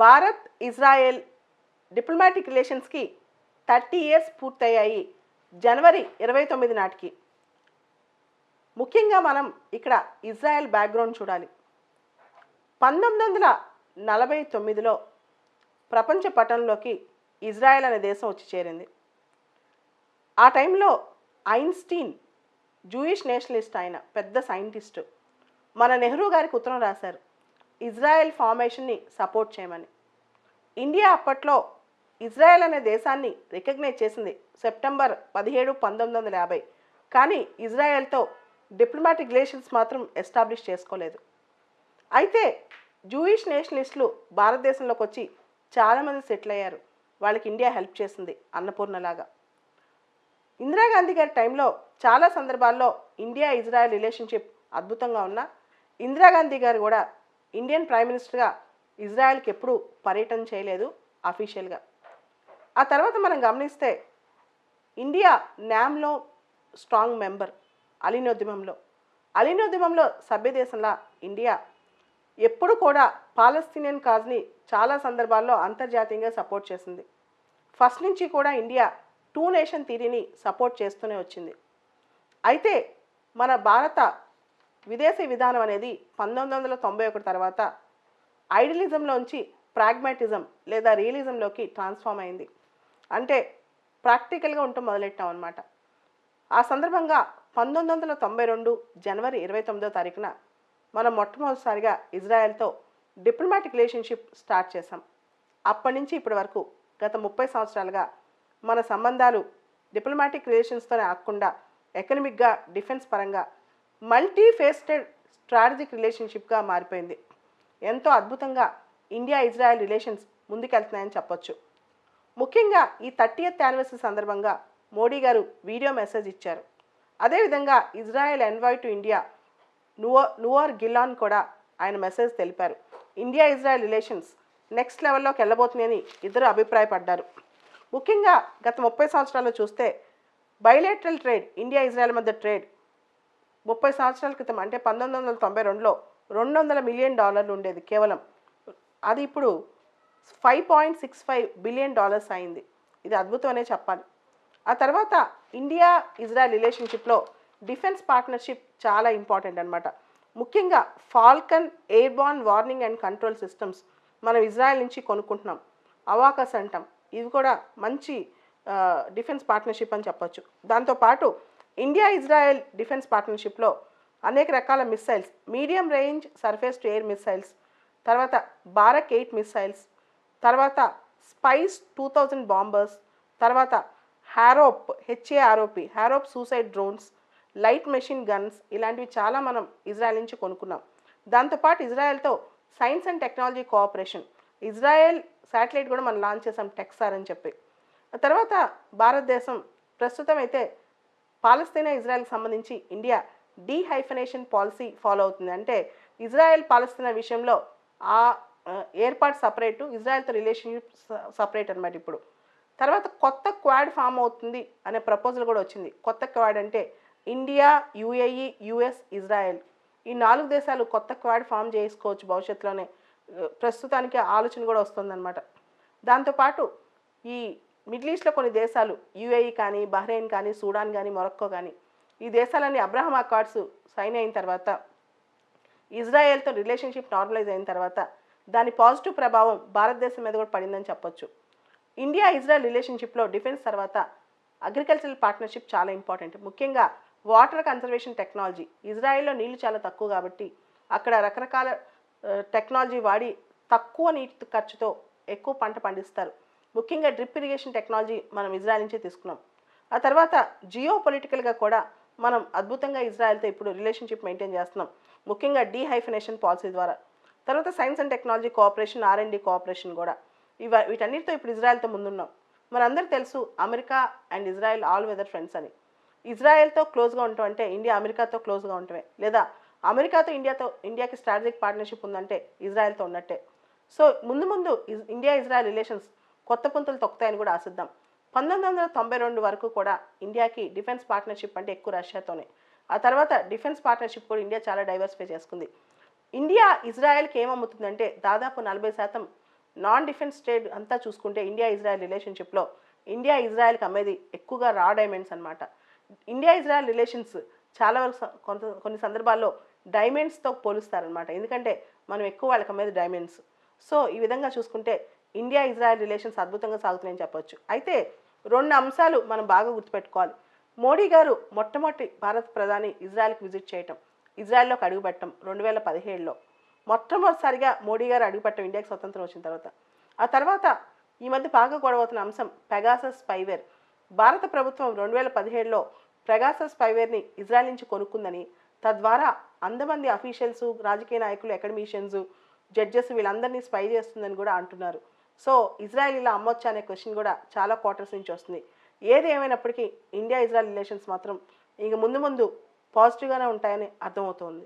Bharat Israel diplomatic రిలేషన్స్కి 30 years పూర్తయ్యాయి జనవరి 29 నాటికి. ముఖ్యంగా మనం ఇక్కడ ఇజ్రాయెల్ బ్యాక్గ్రౌండ్ చూడాలి. 1949లో ప్రపంచ పటంలోకి ఇజ్రాయెల్ అనే దేశం వచ్చి చేరింది. ఆ టైంలో ఐన్స్టీన్ జూయిష్ నేషనలిస్ట్, ఆయన పెద్ద సైంటిస్టు, మన నెహ్రూ గారికి ఉత్తరం రాశారు ఇజ్రాయెల్ ఫార్మేషన్ని సపోర్ట్ చేయమని. ఇండియా అప్పట్లో ఇజ్రాయెల్ అనే దేశాన్ని రికగ్నైజ్ చేసింది సెప్టెంబర్ 17, 1950. కానీ ఇజ్రాయెల్తో డిప్లొమాటిక్ రిలేషన్స్ మాత్రం ఎస్టాబ్లిష్ చేసుకోలేదు. అయితే జూయిష్ నేషనలిస్టులు భారతదేశంలోకి వచ్చి చాలామంది సెటిల్ అయ్యారు. వాళ్ళకి ఇండియా హెల్ప్ చేసింది అన్నపూర్ణలాగా. ఇందిరాగాంధీ గారి టైంలో చాలా సందర్భాల్లో ఇండియా ఇజ్రాయెల్ రిలేషన్షిప్ అద్భుతంగా ఉన్నా ఇందిరాగాంధీ గారు కూడా ఇండియన్ ప్రైమ్ మినిస్టర్గా ఇజ్రాయెల్కి ఎప్పుడూ పర్యటన చేయలేదు అఫీషియల్గా. ఆ తర్వాత మనం గమనిస్తే ఇండియా న్యామ్లో స్ట్రాంగ్ మెంబర్. అలీనోద్యమంలో సభ్యదేశంలా ఇండియా ఎప్పుడు కూడా పాలస్తీనియన్ కాజ్ని చాలా సందర్భాల్లో అంతర్జాతీయంగా సపోర్ట్ చేసింది. ఫస్ట్ నుంచి కూడా ఇండియా 2 నేషన్ థియరీని సపోర్ట్ చేస్తూనే వచ్చింది. అయితే మన భారత విదేశీ విధానం అనేది 1991 తర్వాత ఐడియలిజంలోంచి ప్రాగ్మాటిజం లేదా రియలిజంలోకి ట్రాన్స్ఫార్మ్ అయింది. అంటే ప్రాక్టికల్గా ఉండటం మొదలెట్టాం అనమాట. ఆ సందర్భంగా 1992 జనవరి 29వ తారీఖున మనం మొట్టమొదటిసారిగా ఇజ్రాయెల్తో డిప్లొమాటిక్ రిలేషన్షిప్ స్టార్ట్ చేసాం. అప్పటి నుంచి ఇప్పటి వరకు గత 30 సంవత్సరాలుగా మన సంబంధాలు డిప్లొమాటిక్ రిలేషన్స్తోనే ఆగకుండా ఎకనమిక్గా, డిఫెన్స్ పరంగా మల్టీ ఫేస్టెడ్ స్ట్రాటజిక్ రిలేషన్షిప్గా మారిపోయింది. ఎంతో అద్భుతంగా ఇండియా ఇజ్రాయెల్ రిలేషన్స్ ముందుకెళ్తున్నాయని చెప్పొచ్చు. ముఖ్యంగా ఈ 30th యానివర్సరీ సందర్భంగా మోడీ గారు వీడియో మెసేజ్ ఇచ్చారు. అదేవిధంగా Israel envoy to India Naor Gilon కూడా ఆయన మెసేజ్ తెలిపారు. ఇండియా ఇజ్రాయెల్ రిలేషన్స్ నెక్స్ట్ లెవెల్లోకి వెళ్ళబోతున్నాయని ఇద్దరు అభిప్రాయపడ్డారు. ముఖ్యంగా గత 30 సంవత్సరాల్లో చూస్తే బైలేటరల్ ట్రేడ్, ఇండియా ఇజ్రాయెల్ మధ్య ట్రేడ్ 30 సంవత్సరాల క్రితం అంటే 1992లో $200 మిలియన్ ఉండేది కేవలం. అది ఇప్పుడు $5.65 బిలియన్ అయింది. ఇది అద్భుతం అనే చెప్పాలి. ఆ తర్వాత ఇండియా ఇజ్రాయెల్ రిలేషన్షిప్లో డిఫెన్స్ పార్ట్నర్షిప్ చాలా ఇంపార్టెంట్ అనమాట. ముఖ్యంగా Falcon airborne warning and control systems మనం ఇజ్రాయెల్ నుంచి కొనుక్కుంటున్నాం. అవాకస్ అంటాం. ఇది కూడా మంచి డిఫెన్స్ పార్ట్నర్షిప్ అని చెప్పొచ్చు. దాంతోపాటు ఇండియా ఇజ్రాయెల్ డిఫెన్స్ పార్ట్నర్షిప్లో అనేక రకాల missiles, medium range surface to air missiles, తర్వాత బారక్ 8 మిస్సైల్స్, తర్వాత స్పైస్ 2000 బాంబర్స్, తర్వాత Harop suicide drones, light machine guns, ఇలాంటివి చాలా మనం ఇజ్రాయెల్ నుంచి కొనుక్కున్నాం. దాంతోపాటు ఇజ్రాయెల్తో science and technology cooperation, Israel satellite కూడా మనం లాంచ్ చేసాం టెక్సార్ అని చెప్పి. ఆ తర్వాత భారతదేశం ప్రస్తుతం అయితే పాలస్తీనా ఇజ్రాయెల్కి సంబంధించి ఇండియా డీహైఫనేషన్ పాలసీ ఫాలో అవుతుంది. అంటే ఇజ్రాయెల్ పాలస్తీనా విషయంలో ఆ ఏర్పాటు సపరేటు, ఇజ్రాయెల్తో రిలేషన్షిప్ సపరేట్ అనమాట ఇప్పుడు. తర్వాత కొత్త క్వాడ్ ఫామ్ అవుతుంది అనే ప్రపోజల్ కూడా వచ్చింది. కొత్త క్వాడ్ అంటే ఇండియా, యుఏఈ, యుఎస్, ఇజ్రాయెల్ ఈ 4 దేశాలు కొత్త క్వాడ్ ఫామ్ చేసుకోవచ్చు భవిష్యత్తులోనే. ప్రస్తుతానికి ఆలోచన కూడా వస్తుందన్నమాట. దాంతోపాటు ఈ మిడిల్ ఈస్ట్లో కొన్ని దేశాలు యుఏఈ కానీ, బహ్రెయిన్ కానీ, సూడాన్ కానీ, మొరక్కో కానీ ఈ దేశాలన్నీ అబ్రహం అకార్డ్స్ సైన్ అయిన తర్వాత ఇజ్రాయెల్తో రిలేషన్షిప్ నార్మలైజ్ అయిన తర్వాత దాని పాజిటివ్ ప్రభావం భారతదేశం మీద కూడా పడిందని చెప్పొచ్చు. ఇండియా ఇజ్రాయెల్ రిలేషన్షిప్లో డిఫెన్స్ తర్వాత అగ్రికల్చరల్ పార్ట్నర్షిప్ చాలా ఇంపార్టెంట్. ముఖ్యంగా వాటర్ కన్జర్వేషన్ టెక్నాలజీ. ఇజ్రాయెల్లో నీళ్లు చాలా తక్కువ కాబట్టి అక్కడ రకరకాల టెక్నాలజీ వాడి తక్కువ నీటి ఖర్చుతో ఎక్కువ పంట పండిస్తారు. ముఖ్యంగా డ్రిప్ ఇరిగేషన్ టెక్నాలజీ మనం ఇజ్రాయెల్ నుంచే తీసుకున్నాం. ఆ తర్వాత జియో పొలిటికల్గా కూడా మనం అద్భుతంగా ఇజ్రాయెల్తో ఇప్పుడు రిలేషన్షిప్ మెయింటైన్ చేస్తున్నాం. ముఖ్యంగా డీహైఫనేషన్ పాలసీ ద్వారా. తర్వాత science and technology cooperation, R&D cooperation కూడా. వీటన్నిటితో ఇప్పుడు ఇజ్రాయెల్తో ముందున్నాం. మనందరికీ తెలుసు America and Israel all weather friends అని. ఇజ్రాయెల్తో క్లోజ్గా ఉండటం అంటే ఇండియా అమెరికాతో క్లోజ్గా ఉండటమే, లేదా అమెరికాతో ఇండియాకి స్ట్రాటజిక్ పార్ట్నర్షిప్ ఉందంటే ఇజ్రాయెల్తో ఉన్నట్టే. సో ముందు ఇండియా ఇజ్రాయెల్ రిలేషన్స్ కొత్త పుంతలు తొక్కుతాయని కూడా ఆశిద్దాం. 1992 వరకు కూడా ఇండియాకి డిఫెన్స్ పార్ట్నర్షిప్ అంటే ఎక్కువ రష్యాతోనే. ఆ తర్వాత డిఫెన్స్ పార్ట్నర్షిప్ కూడా ఇండియా చాలా డైవర్సిఫై చేసుకుంది. ఇండియా ఇజ్రాయెల్కి ఏమమ్ముతుందంటే దాదాపు 40% నాన్ డిఫెన్స్ ట్రేడ్ అంతా చూసుకుంటే ఇండియా ఇజ్రాయెల్ రిలేషన్షిప్లో ఇండియా ఇజ్రాయెల్కి అమ్మేది ఎక్కువగా రా డైమండ్స్ అనమాట. ఇండియా ఇజ్రాయెల్ రిలేషన్స్ చాలా వరకు కొన్ని సందర్భాల్లో డైమండ్స్తో పోలుస్తారనమాట. ఎందుకంటే మనం ఎక్కువ వాళ్ళకి అమ్మేది డైమండ్స్. సో ఈ విధంగా చూసుకుంటే ఇండియా ఇజ్రాయెల్ రిలేషన్స్ అద్భుతంగా సాగుతున్నాయని చెప్పొచ్చు. అయితే 2 అంశాలు మనం బాగా గుర్తుపెట్టుకోవాలి. మోడీ గారు మొట్టమొదటి భారత ప్రధాని ఇజ్రాయెల్కి విజిట్ చేయటం, ఇజ్రాయెల్లోకి అడుగుపెట్టడం 2017లో మొట్టమొదటిసారిగా మోడీ గారు అడుగుపెట్టడం ఇండియాకి స్వతంత్రం వచ్చిన తర్వాత. ఆ తర్వాత ఈ మధ్య బాగా గొడవవుతున్న అంశం పెగాసస్ స్పైవేర్. భారత ప్రభుత్వం 2017లో పెగాసస్ స్పైవేర్ని ఇజ్రాయెల్ నుంచి కొనుక్కుందని, తద్వారా అంతమంది అఫీషియల్స్, రాజకీయ నాయకులు, అకాడమిషియన్స్, జడ్జెస్ వీళ్ళందరినీ స్పై చేస్తుందని కూడా అంటున్నారు. సో ఇజ్రాయెల్ ఇలా అమ్మొచ్చా అనే క్వశ్చన్ కూడా చాలా క్వార్టర్స్ నుంచి వస్తుంది. ఏది ఏమైనప్పటికీ ఇండియా ఇజ్రాయెల్ రిలేషన్స్ మాత్రం ఇంక ముందు ముందు పాజిటివ్గానే ఉంటాయని అర్థమవుతోంది.